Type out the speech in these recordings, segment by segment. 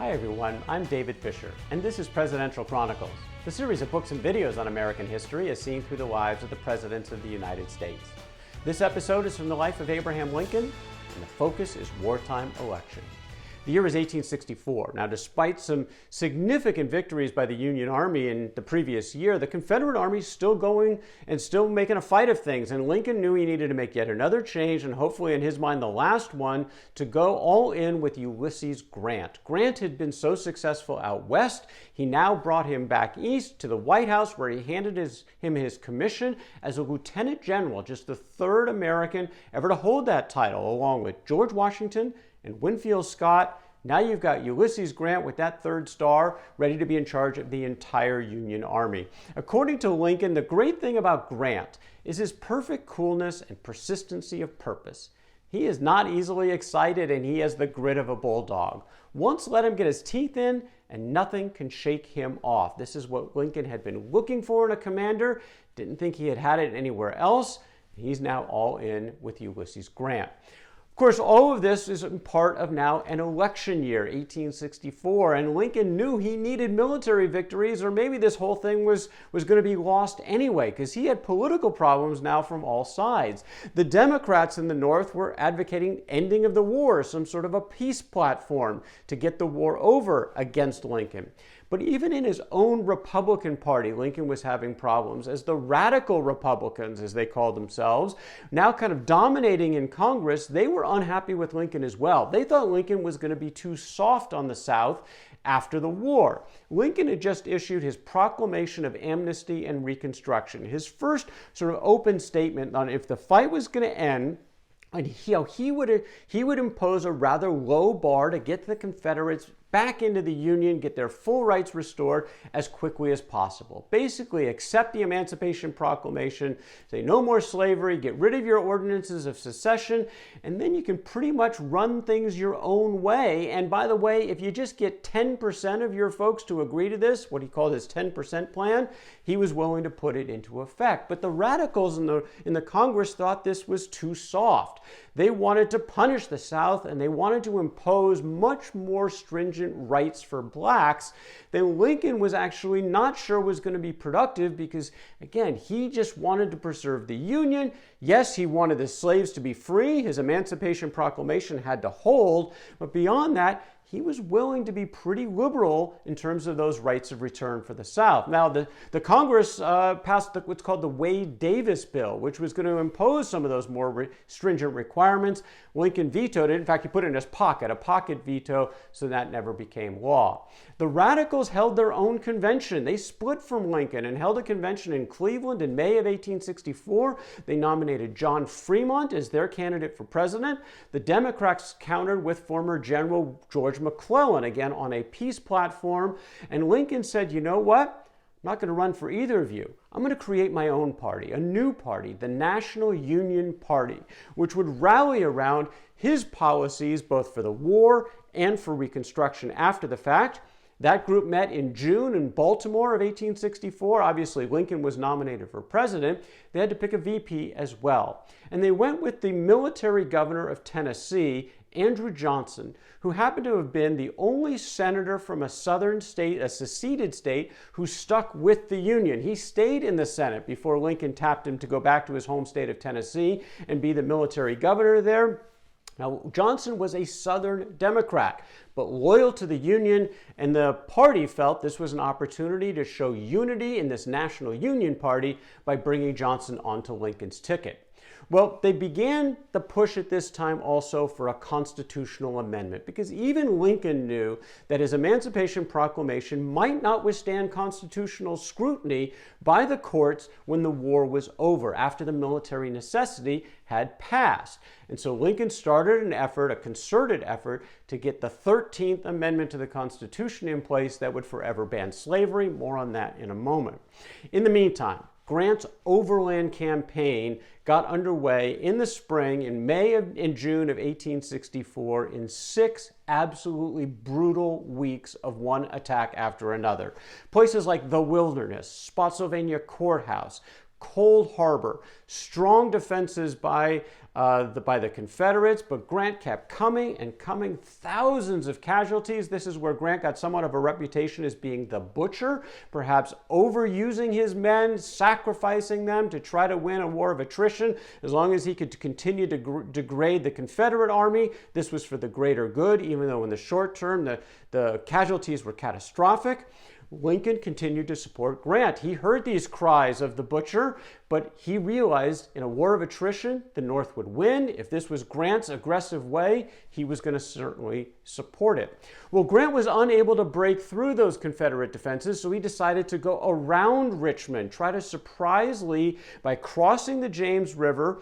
Hi everyone, I'm David Fisher, and this is Presidential Chronicles, the series of books and videos on American history as seen through the lives of the presidents of the United States. This episode is from the life of Abraham Lincoln, and the focus is wartime election. The year is 1864. Now, despite some significant victories by the Union Army in the previous year, the Confederate Army is still going and still making a fight of things, and Lincoln knew he needed to make yet another change, and hopefully in his mind the last one, to go all in with Ulysses Grant. Grant had been so successful out west, he now brought him back east to the White House, where he handed him his commission as a lieutenant general, just the third American ever to hold that title, along with George Washington and Winfield Scott. Now you've got Ulysses Grant with that third star ready to be in charge of the entire Union Army. According to Lincoln, the great thing about Grant is his perfect coolness and persistency of purpose. He is not easily excited, and he has the grit of a bulldog. Once let him get his teeth in, and nothing can shake him off. This is what Lincoln had been looking for in a commander. Didn't think he had had it anywhere else. He's now all in with Ulysses Grant. Of course, all of this is part of now an election year, 1864, and Lincoln knew he needed military victories, or maybe this whole thing was going to be lost anyway, because he had political problems now from all sides. The Democrats in the North were advocating ending of the war, some sort of a peace platform to get the war over against Lincoln. But even in his own Republican Party, Lincoln was having problems, as the radical Republicans, as they called themselves, now kind of dominating in Congress, they were unhappy with Lincoln as well. They thought Lincoln was going to be too soft on the South after the war. Lincoln had just issued his proclamation of amnesty and Reconstruction, his first sort of open statement on if the fight was going to end, and he would impose a rather low bar to get the Confederates back into the Union, get their full rights restored as quickly as possible. Basically, accept the Emancipation Proclamation, say no more slavery, get rid of your ordinances of secession, and then you can pretty much run things your own way. And by the way, if you just get 10% of your folks to agree to this, what he called his 10% plan, he was willing to put it into effect. But the radicals in the Congress thought this was too soft. They wanted to punish the South, and they wanted to impose much more stringent rights for blacks that Lincoln was actually not sure was going to be productive, because, again, he just wanted to preserve the Union. Yes, he wanted the slaves to be free. His Emancipation Proclamation had to hold. But beyond that, he was willing to be pretty liberal in terms of those rights of return for the South. Now, the Congress passed what's called the Wade-Davis bill, which was going to impose some of those more stringent requirements. Lincoln vetoed it. In fact, he put it in his pocket, a pocket veto, so that never became law. The radicals held their own convention. They split from Lincoln and held a convention in Cleveland in May of 1864. They nominated John Fremont as their candidate for president. The Democrats countered with former General George McClellan, again on a peace platform. And Lincoln said, you know what? I'm not going to run for either of you. I'm going to create my own party, a new party, the National Union Party, which would rally around his policies both for the war and for Reconstruction after the fact. That group met in June in Baltimore of 1864. Obviously, Lincoln was nominated for president. They had to pick a VP as well. And they went with the military governor of Tennessee, Andrew Johnson, who happened to have been the only senator from a southern state, a seceded state, who stuck with the Union. He stayed in the Senate before Lincoln tapped him to go back to his home state of Tennessee and be the military governor there. Now, Johnson was a Southern Democrat, but loyal to the Union, and the party felt this was an opportunity to show unity in this National Union Party by bringing Johnson onto Lincoln's ticket. Well, they began the push at this time also for a constitutional amendment, because even Lincoln knew that his Emancipation Proclamation might not withstand constitutional scrutiny by the courts when the war was over, after the military necessity had passed. And so Lincoln started an effort, a concerted effort, to get the 13th Amendment to the Constitution in place that would forever ban slavery. More on that in a moment. In the meantime, Grant's Overland Campaign got underway in the spring, in May and June of 1864, in 6 absolutely brutal weeks of one attack after another. Places like the Wilderness, Spotsylvania Courthouse, Cold Harbor. Strong defenses by the Confederates, but Grant kept coming and coming. Thousands of casualties. This is where Grant got somewhat of a reputation as being the butcher, perhaps overusing his men, sacrificing them to try to win a war of attrition. As long as he could continue to degrade the Confederate army, this was for the greater good, even though in the short term the casualties were catastrophic. Lincoln continued to support Grant. He heard these cries of the butcher, but he realized in a war of attrition, the North would win. If this was Grant's aggressive way, he was going to certainly support it. Well, Grant was unable to break through those Confederate defenses, so he decided to go around Richmond, try to surprise Lee by crossing the James River,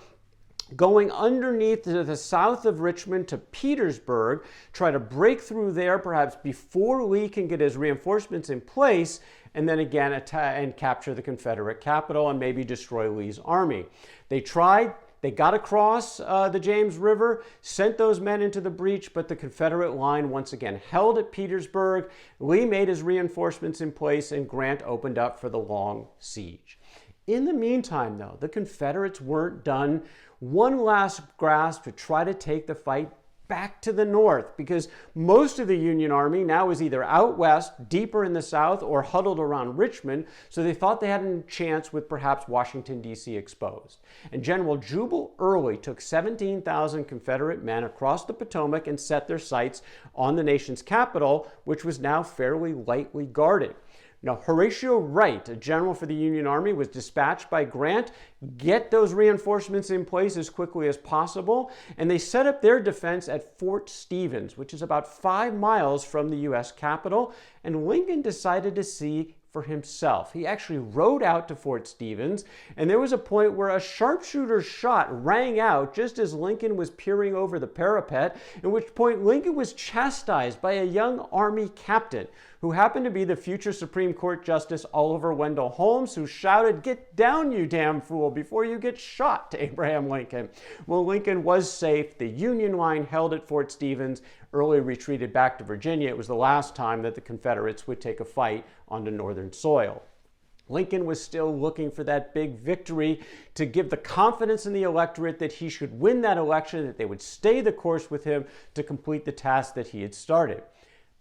going underneath to the south of Richmond to Petersburg, try to break through there perhaps before Lee can get his reinforcements in place, and then again attack and capture the Confederate capital and maybe destroy Lee's army. They tried. They got across the James River, sent those men into the breach, but the Confederate line once again held at Petersburg. Lee made his reinforcements in place, and Grant opened up for the long siege. In the meantime, though, the Confederates weren't done. One last grasp to try to take the fight back to the north, because most of the Union Army now is either out west, deeper in the south, or huddled around Richmond, so they thought they had a chance with perhaps Washington, D.C. exposed. And General Jubal early took 17,000 Confederate men across the Potomac and set their sights on the nation's capital, which was now fairly lightly guarded. Now, Horatio Wright, a general for the Union Army, was dispatched by Grant, get those reinforcements in place as quickly as possible, and they set up their defense at Fort Stevens, which is about 5 miles from the U.S. Capitol, and Lincoln decided to see for himself. He actually rode out to Fort Stevens, and there was a point where a sharpshooter's shot rang out just as Lincoln was peering over the parapet, at which point Lincoln was chastised by a young Army captain who happened to be the future Supreme Court Justice Oliver Wendell Holmes, who shouted, "Get down, you damn fool, before you get shot," to Abraham Lincoln. Well, Lincoln was safe. The Union line held at Fort Stevens, early retreated back to Virginia. It was the last time that the Confederates would take a fight onto northern soil. Lincoln was still looking for that big victory to give the confidence in the electorate that he should win that election, that they would stay the course with him to complete the task that he had started.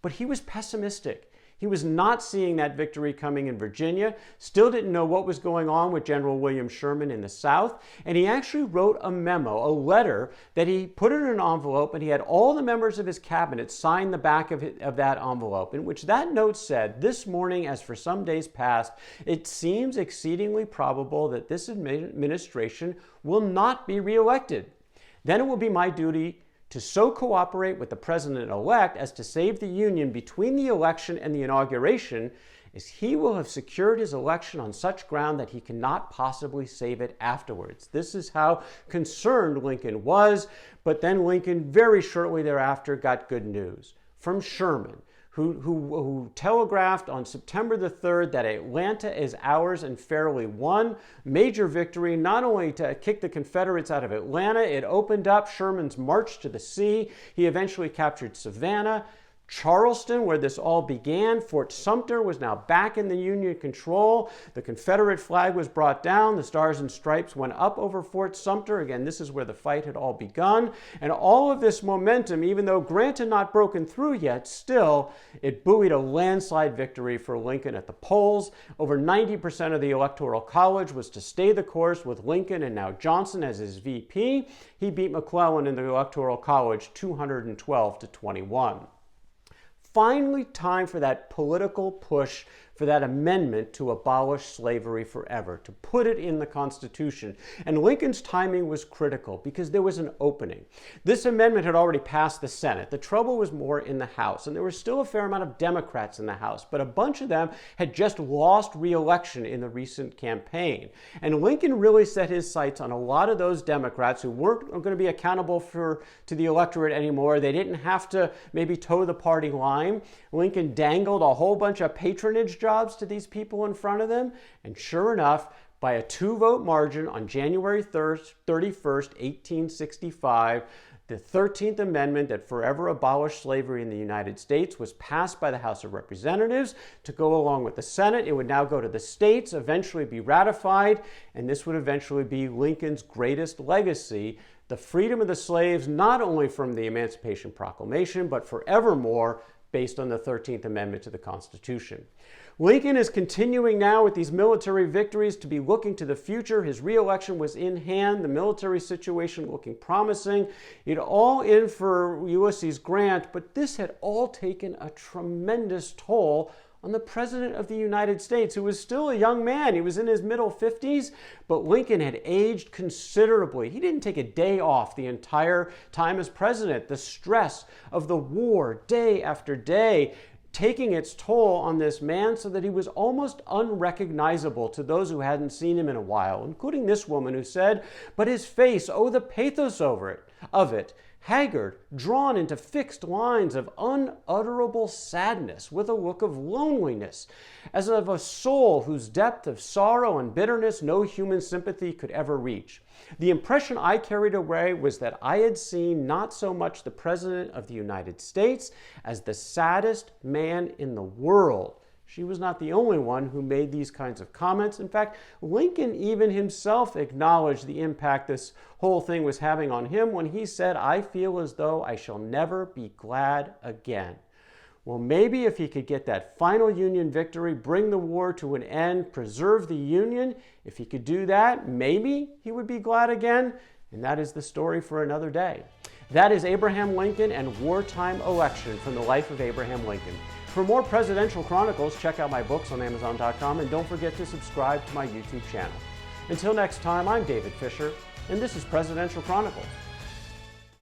But he was pessimistic. He was not seeing that victory coming in Virginia, still didn't know what was going on with General William Sherman in the South, and he actually wrote a memo, a letter that he put in an envelope, and he had all the members of his cabinet sign the back of that envelope, in which that note said, "This morning, as for some days past, it seems exceedingly probable that this administration will not be reelected. Then it will be my duty to so cooperate with the President-elect as to save the Union between the election and the inauguration, as he will have secured his election on such ground that he cannot possibly save it afterwards." This is how concerned Lincoln was, but then Lincoln very shortly thereafter got good news from Sherman, who telegraphed on September the 3rd that Atlanta is ours and fairly won. Major victory, not only to kick the Confederates out of Atlanta, it opened up Sherman's march to the sea. He eventually captured Savannah. Charleston, where this all began, Fort Sumter was now back in the Union control. The Confederate flag was brought down. The Stars and Stripes went up over Fort Sumter. Again, this is where the fight had all begun. And all of this momentum, even though Grant had not broken through yet, still, it buoyed a landslide victory for Lincoln at the polls. Over 90% of the Electoral College was to stay the course with Lincoln and now Johnson as his VP. He beat McClellan in the Electoral College 212 to 21. Finally, time for that political push for that amendment to abolish slavery forever, to put it in the Constitution. And Lincoln's timing was critical because there was an opening. This amendment had already passed the Senate. The trouble was more in the House, and there was still a fair amount of Democrats in the House, but a bunch of them had just lost re-election in the recent campaign. And Lincoln really set his sights on a lot of those Democrats who weren't going to be accountable to the electorate anymore. They didn't have to maybe toe the party line. Lincoln dangled a whole bunch of patronage jobs to these people in front of them, and sure enough, by a 2-vote margin on January 31st, 1865, The 13th Amendment that forever abolished slavery in the United States was passed by the House of Representatives to go along with the Senate. It would now go to the states, eventually be ratified, and this would eventually be Lincoln's greatest legacy, the freedom of the slaves, not only from the Emancipation Proclamation, but forevermore based on the 13th Amendment to the Constitution. Lincoln is continuing now with these military victories to be looking to the future. His re-election was in hand, the military situation looking promising. It all in for Ulysses Grant, but this had all taken a tremendous toll on the President of the United States, who was still a young man. He was in his middle 50s, but Lincoln had aged considerably. He didn't take a day off the entire time as president. The stress of the war, day after day, taking its toll on this man so that he was almost unrecognizable to those who hadn't seen him in a while, including this woman who said, "But his face, oh, the pathos of it, haggard, drawn into fixed lines of unutterable sadness, with a look of loneliness, as of a soul whose depth of sorrow and bitterness no human sympathy could ever reach. The impression I carried away was that I had seen not so much the President of the United States as the saddest man in the world." She was not the only one who made these kinds of comments. In fact, Lincoln even himself acknowledged the impact this whole thing was having on him when he said, "I feel as though I shall never be glad again." Well, maybe if he could get that final Union victory, bring the war to an end, preserve the Union, if he could do that, maybe he would be glad again. And that is the story for another day. That is Abraham Lincoln and Wartime Election from the life of Abraham Lincoln. For more presidential chronicles, check out my books on Amazon.com, and don't forget to subscribe to my YouTube channel. Until next time, I'm David Fisher, and this is Presidential Chronicles.